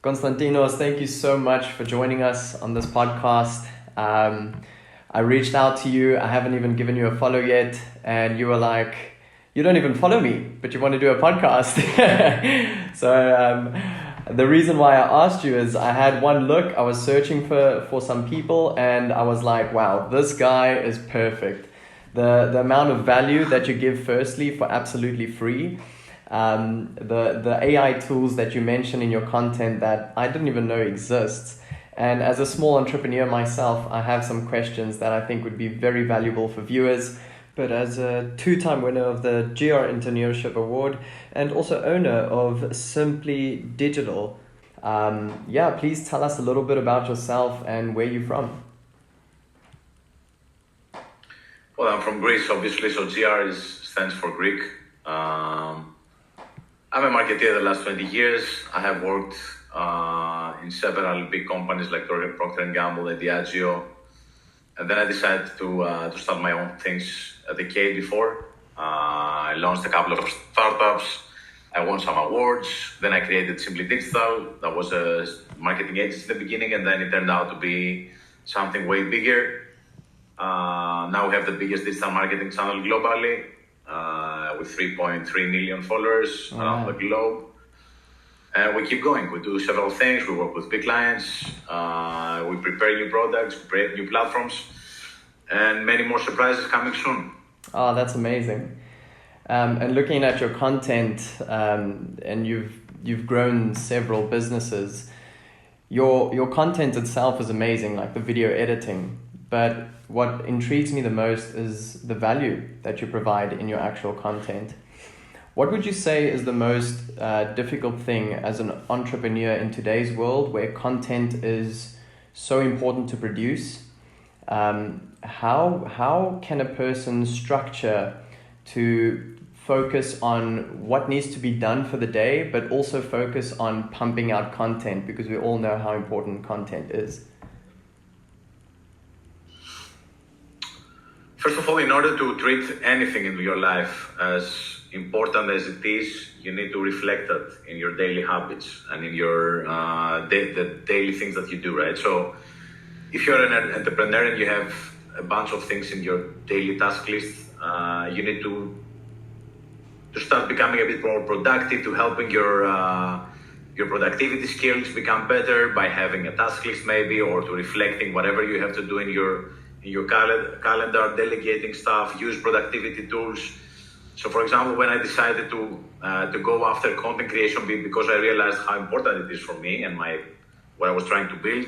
Konstantinos, thank you so much for joining us on this podcast. I reached out to you. I haven't even given you a follow yet. And you were like, you don't even follow me, but you want to do a podcast. So the reason why I asked you is I had one look. I was searching for some people and I was like, wow, this guy is perfect. The amount of value that you give firstly for absolutely free. The AI tools that you mention in your content that I didn't even know exists. And as a small entrepreneur myself, I have some questions that I think would be very valuable for viewers. But as a 2-time winner of the Greek Entrepreneurship Award and also owner of Simply Digital, please tell us a little bit about yourself and where you're from. Well, I'm from Greece, obviously, so GR stands for Greek. I'm a marketeer the last 20 years. I have worked in several big companies like Procter & Gamble and Diageo. And then I decided to start my own things a decade before. I launched a couple of startups. I won some awards. Then I created Simply Digital. That was a marketing agency in the beginning, and then it turned out to be something way bigger. Now we have the biggest digital marketing channel globally, with 3.3 million followers around the globe. And we keep going. We do several things. We work with big clients. We prepare new products, create new platforms, and many more surprises coming soon. Oh, that's amazing. And looking at your content, and you've grown several businesses, your content itself is amazing, like the video editing. But what intrigues me the most is the value that you provide in your actual content. What would you say is the most difficult thing as an entrepreneur in today's world where content is so important to produce? How can a person structure to focus on what needs to be done for the day, but also focus on pumping out content, because we all know how important content is? First of all, in order to treat anything in your life as important as it is, you need to reflect that in your daily habits and in your the daily things that you do, right? So if you're an entrepreneur and you have a bunch of things in your daily task list, you need to start becoming a bit more productive, to helping your productivity skills become better by having a task list maybe, or to reflecting whatever you have to do in your calendar, delegating stuff, use productivity tools. So for example, when I decided to go after content creation because I realized how important it is for me and what I was trying to build,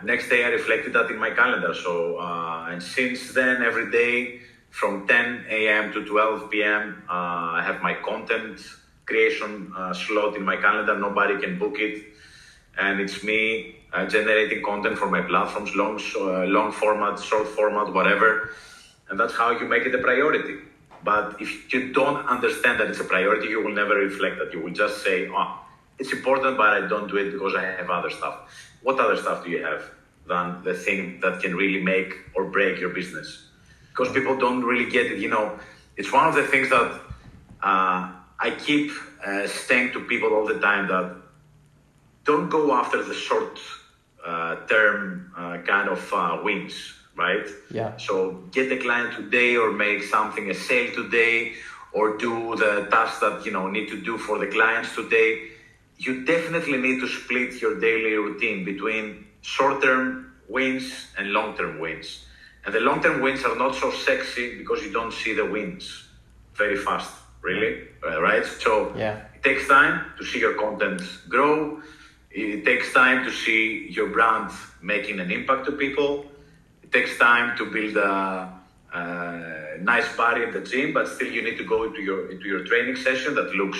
next day I reflected that in my calendar. So and since then, every day from 10 a.m. to 12 p.m. I have my content creation slot in my calendar. Nobody can book it, and it's me generating content for my platforms, long format, short format, whatever. And that's how you make it a priority. But if you don't understand that it's a priority, you will never reflect that. You will just say, it's important, but I don't do it because I have other stuff. What other stuff do you have than the thing that can really make or break your business? Because people don't really get it. It's one of the things that I keep saying to people all the time, that don't go after the short term kind of wins, right? Yeah. So get a client today, or make something a sale today, or do the tasks that need to do for the clients today. You definitely need to split your daily routine between short-term wins and long-term wins. And the long-term wins are not so sexy because you don't see the wins very fast, really, right? So It takes time to see your content grow. It takes time to see your brand making an impact to people. It takes time to build a nice body in the gym, but still you need to go into your training session that looks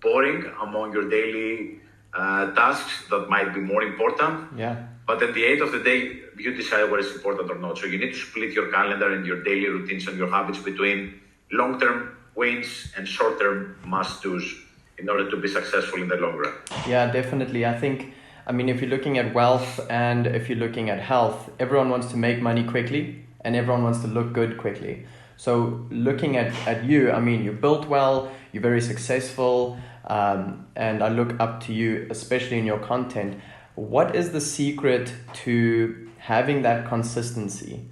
boring among your daily tasks that might be more important. Yeah. But at the end of the day, you decide what is important or not. So you need to split your calendar and your daily routines and your habits between long-term wins and short-term must-dos in order to be successful in the long run. Yeah, definitely. I think, if you're looking at wealth and if you're looking at health, everyone wants to make money quickly and everyone wants to look good quickly. So looking at you, I mean, you built well, you're very successful, and I look up to you, especially in your content. What is the secret to having that consistency?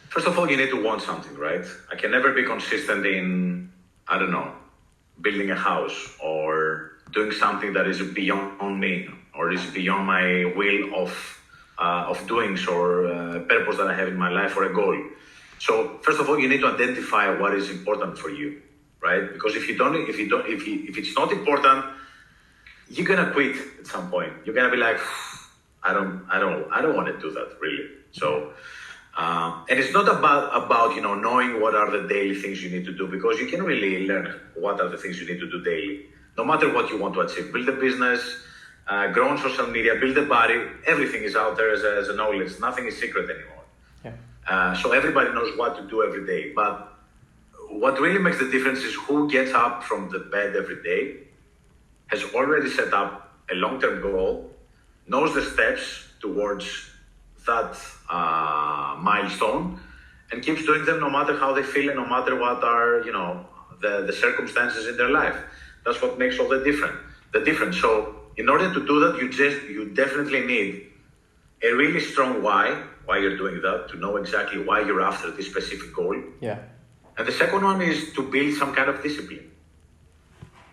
First of all, you need to want something, right? I can never be consistent in, I don't know, building a house or doing something that is beyond me or is beyond my will of doings or purpose that I have in my life or a goal. So first of all, you need to identify what is important for you, right? Because if it's not important, you're gonna quit at some point. You're gonna be like, I don't want to do that really. So, and it's not about knowing what are the daily things you need to do, because you can really learn what are the things you need to do daily, no matter what you want to achieve. Build a business, grow on social media, build a body. Everything is out there as a knowledge. Nothing is secret anymore. Yeah. So everybody knows what to do every day. But what really makes the difference is who gets up from the bed every day, has already set up a long-term goal, knows the steps towards that milestone, and keeps doing them no matter how they feel and no matter what are the circumstances in their life. That's what makes all the difference. So in order to do that, you definitely need a really strong why you're doing that, to know exactly why you're after this specific goal. Yeah. And the second one is to build some kind of discipline.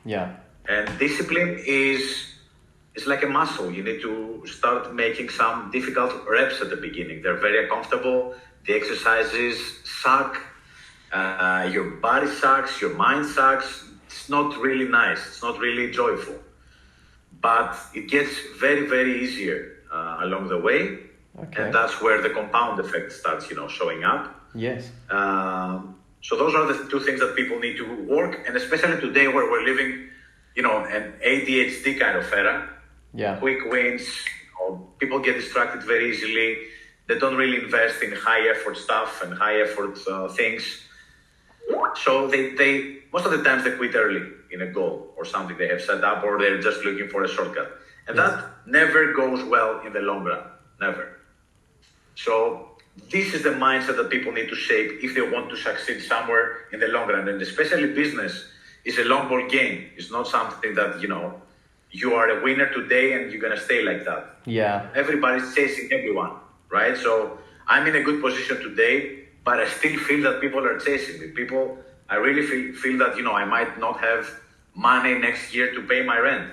Yeah. And discipline is like a muscle. You need to start making some difficult reps at the beginning. They're very uncomfortable. The exercises suck. Your body sucks. Your mind sucks. It's not really nice. It's not really joyful. But it gets very, very easier along the way. Okay. And that's where the compound effect starts, showing up. Yes. So those are the two things that people need to work. And especially today where we're living, an ADHD kind of era. Yeah. Quick wins. People get distracted very easily. They don't really invest in high effort stuff and high effort things. So they most of the times they quit early in a goal or something they have set up, or they're just looking for a shortcut. And that never goes well in the long run. Never. So this is the mindset that people need to shape if they want to succeed somewhere in the long run. And especially business is a long ball game. It's not something that, you are a winner today and you're going to stay like that. Yeah. Everybody's chasing everyone, right? So I'm in a good position today, but I still feel that people are chasing me. I really feel that, I might not have money next year to pay my rent.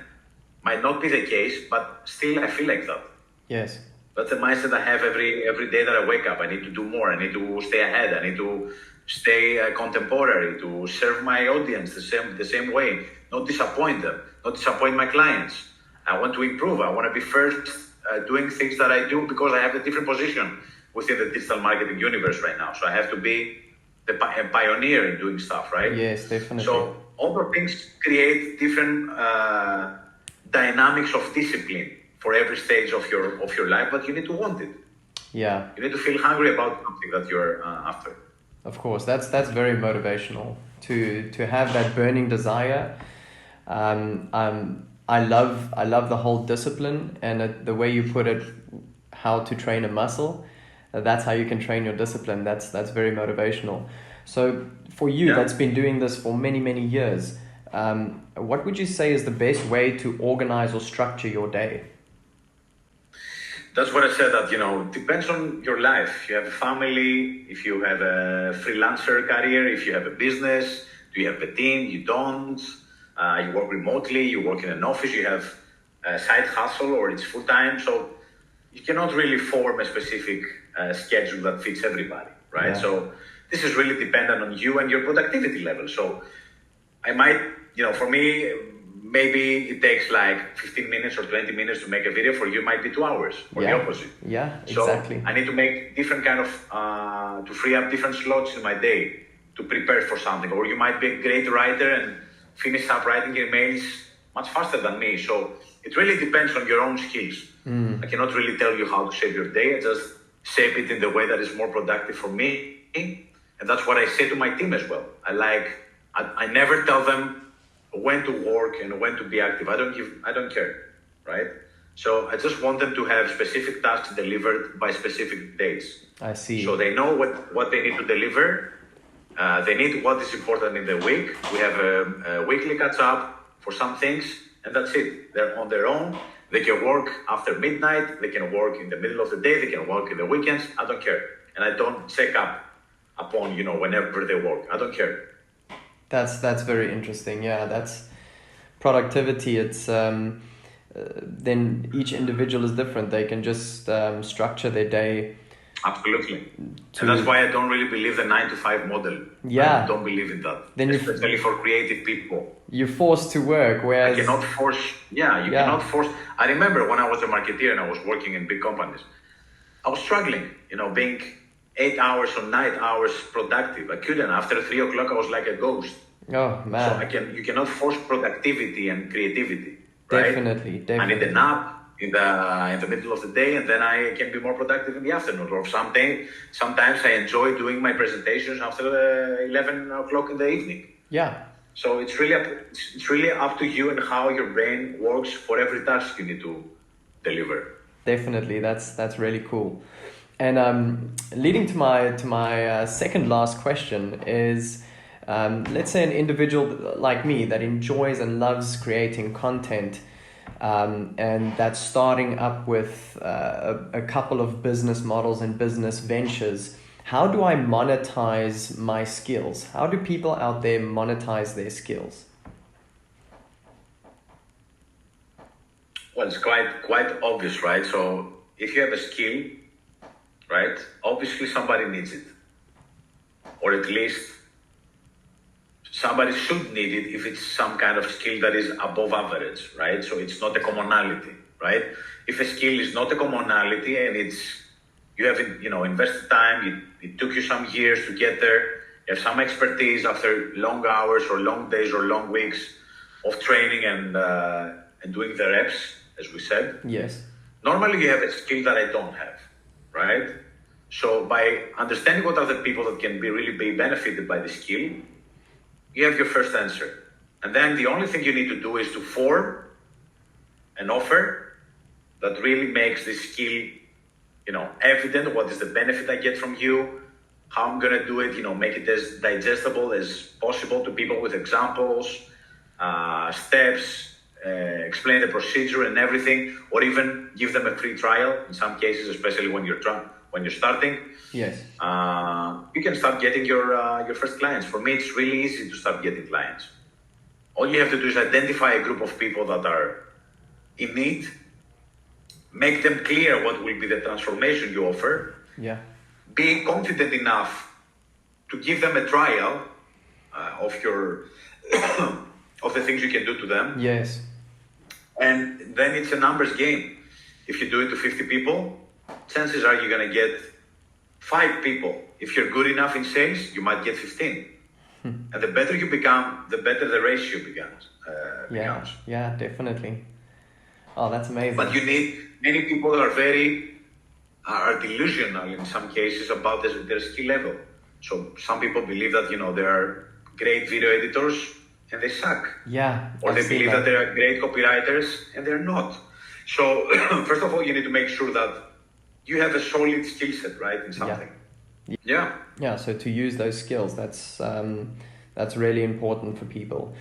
Might not be the case, but still I feel like that. Yes. That's the mindset I have every day that I wake up. I need to do more. I need to stay ahead. I need to stay contemporary, to serve my audience the same way, not disappoint them, not disappoint my clients. I want to improve. I want to be first doing things that I do because I have a different position within the digital marketing universe right now. So I have to be a pioneer in doing stuff, right? Yes, definitely. So all those things create different dynamics of discipline for every stage of your life, but you need to want it. Yeah. You need to feel hungry about something that you're after. Of course, that's very motivational to have that burning desire. I love the whole discipline and the way you put it, how to train a muscle. That's how you can train your discipline. That's very motivational. So for you, that's been doing this for many, many years. What would you say is the best way to organize or structure your day? That's what I said, that, depends on your life. If you have a family, if you have a freelancer career, if you have a business, do you have a team? You don't. You work remotely, you work in an office, you have a side hustle or it's full-time. So you cannot really form a specific schedule that fits everybody, right? Yeah. So this is really dependent on you and your productivity level. So I might, for me, maybe it takes like 15 minutes or 20 minutes to make a video. For you, it might be 2 hours, or the opposite. Yeah, exactly. So I need to make different kind of, to free up different slots in my day to prepare for something. Or you might be a great writer and finish up writing emails much faster than me. So it really depends on your own skills. I cannot really tell you how to shape your day. I just shape it in the way that is more productive for me. And that's what I say to my team as well. I never tell them when to work and when to be active. I don't care, right? So I just want them to have specific tasks delivered by specific dates. I see. So they know what they need to deliver. They need what is important in the week. We have a weekly catch up for some things, and that's it. They're on their own. They can work after midnight. They can work in the middle of the day. They can work in the weekends. I don't care. And I don't check up upon, whenever they work. I don't care. That's very interesting. Yeah, that's productivity. It's then each individual is different. They can just structure their day. Absolutely. And that's why I don't really believe the 9-to-5 model. Yeah. I don't believe in that. Then especially for creative people. You're forced to work, whereas... You cannot force... you cannot force... I remember when I was a marketeer and I was working in big companies, I was struggling, being 8 hours or 9 hours productive. I couldn't. After 3 o'clock, I was like a ghost. Oh, man. So you cannot force productivity and creativity, right? Definitely. I need a nap in the middle of the day, and then I can be more productive in the afternoon. Or sometimes I enjoy doing my presentations after 11 o'clock in the evening. Yeah. So it's really up to you and how your brain works for every task you need to deliver. Definitely, that's really cool. And leading to my second last question is, let's say an individual like me that enjoys and loves creating content, and that's starting up with a couple of business models and business ventures. How do I monetize my skills? How do people out there monetize their skills? Well, it's quite obvious, right? So if you have a skill, right, obviously somebody needs it. Or at least somebody should need it if it's some kind of skill that is above average, right? So it's not a commonality, right? If a skill is not a commonality and you have invested time, it took you some years to get there, you have some expertise after long hours or long days or long weeks of training and doing the reps, as we said. Yes. Normally you have a skill that I don't have, right? So by understanding what are the people that can really be benefited by the skill, you have your first answer. And then the only thing you need to do is to form an offer that really makes this skill, evident. What is the benefit I get from you? How I'm gonna do it, make it as digestible as possible to people with examples, steps, explain the procedure and everything, or even give them a free trial in some cases, especially when you're starting. Yes. You can start getting your first clients. For me, it's really easy to start getting clients. All you have to do is identify a group of people that are in need, make them clear what will be the transformation you offer. Yeah. Be confident enough to give them a trial of of the things you can do to them. Yes. And then it's a numbers game. If you do it to 50 people, chances are you're going to get 5 people. If you're good enough in sales, you might get 15. And the better you become, the better the ratio becomes. Yeah, definitely. Oh, that's amazing. But you need, many people are delusional in some cases about their skill level. So some people believe that, they are great video editors and they suck. Yeah. Or they believe that they are great copywriters and they're not. So first of all, you need to make sure that you have a solid skill set, right, in something. Yeah. Yeah. So to use those skills, that's really important for people.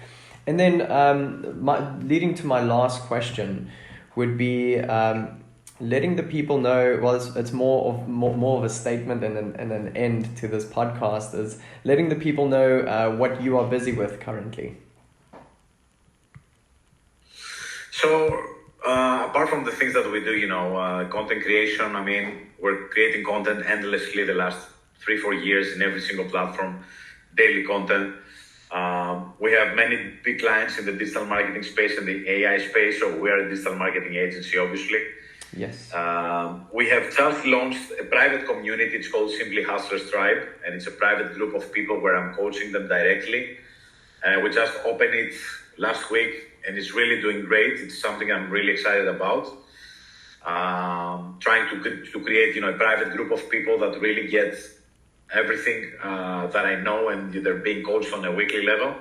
And then leading to my last question would be letting the people know. Well, it's more of a statement and an end to this podcast, is letting the people know what you are busy with currently. So apart from the things that we do, content creation, we're creating content endlessly the last 3-4 years in every single platform, daily content. We have many big clients in the digital marketing space and the AI space, so we are a digital marketing agency, obviously. Yes. We have just launched a private community. It's called Simply Hustlers Tribe, and it's a private group of people where I'm coaching them directly. We just opened it last week, and it's really doing great. It's something I'm really excited about. Trying to create, a private group of people that really get everything that I know, and they're being coached on a weekly level.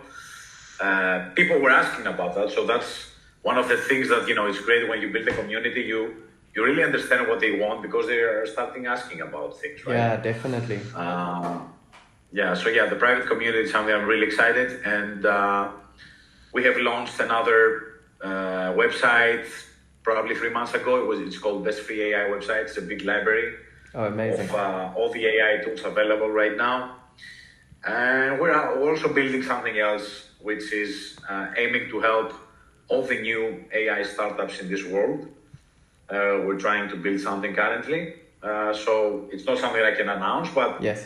People were asking about that, so that's one of the things that, is great when you build a community, you really understand what they want because they are starting asking about things, right? Yeah, definitely. The private community is something I'm really excited, and we have launched another website probably 3 months ago. It's called Best Free AI website. It's a big library amazing. of all the AI tools available right now. And we're also building something else, which is aiming to help all the new AI startups in this world. We're trying to build something currently. So it's not something I can announce, but yes,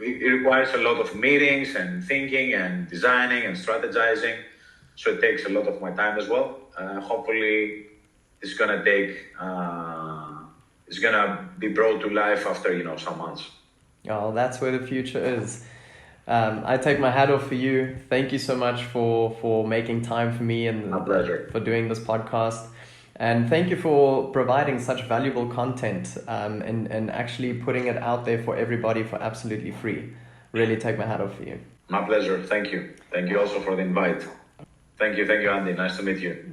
it requires a lot of meetings and thinking and designing and strategizing. So it takes a lot of my time as well. Hopefully it's gonna be brought to life after, some months. Oh, that's where the future is. I take my hat off for you. Thank you so much for making time for me and My pleasure. For doing this podcast. And thank you for providing such valuable content and actually putting it out there for everybody for absolutely free. Really take my hat off for you. My pleasure. Thank you. Thank you also for the invite. Thank you, Andy. Nice to meet you.